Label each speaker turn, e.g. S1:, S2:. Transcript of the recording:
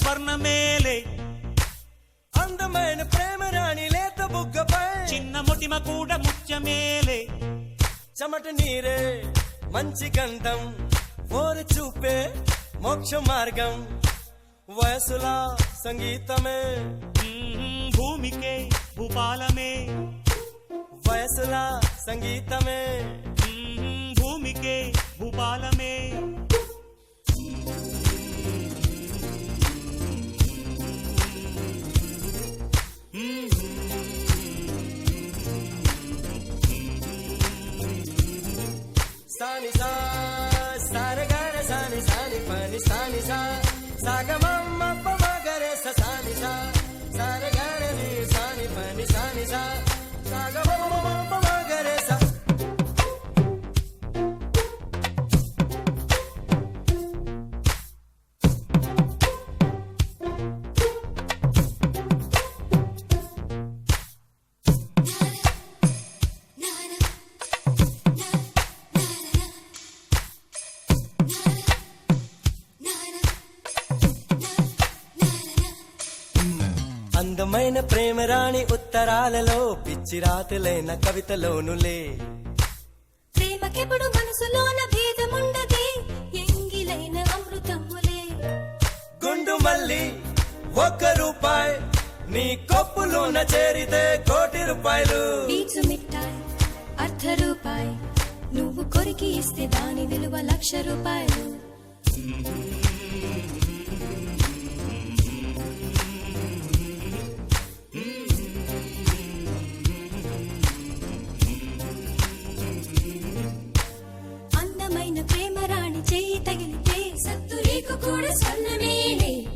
S1: స్వర్ణమేలే
S2: అందమైన ప్రేమ రాణి లేత బుగ్గపై
S1: చిన్న మొటిమ కూడా ముత్యమేలే
S2: చెమట నీరే మంచి గంధం ఓరి చూపే మోక్ష మార్గం వయసులా సంగీతమే
S1: భూమికే భూపాలమే
S2: వయసులా సంగీతమే
S1: భూమికే భూపాలమే
S2: సాని సా సారగార సాని సాని పని సాని సా సాగమమ్మ పమగరే సాని సా సారగార ని సాని పని సాని సా సాగమమ్మ పమగరే సా అందమైన ప్రేమ రాణి ఉత్తరాలలో పిచ్చి రాతలైన కవితలోనులే
S3: ప్రేమకెప్పుడు మనసులోన భేదముండదే ఎంగిలైన అమృతములే
S2: గుండు మల్లి 1 రూపాయి నీ కొప్పులోన చేరితే 1 కోటి రూపాయలు
S3: పీచు మిఠాయి అర్ధ రూపాయి నువ్వు కొరికి ఇస్తే దాని విలువ 1,00,000 రూపాయలు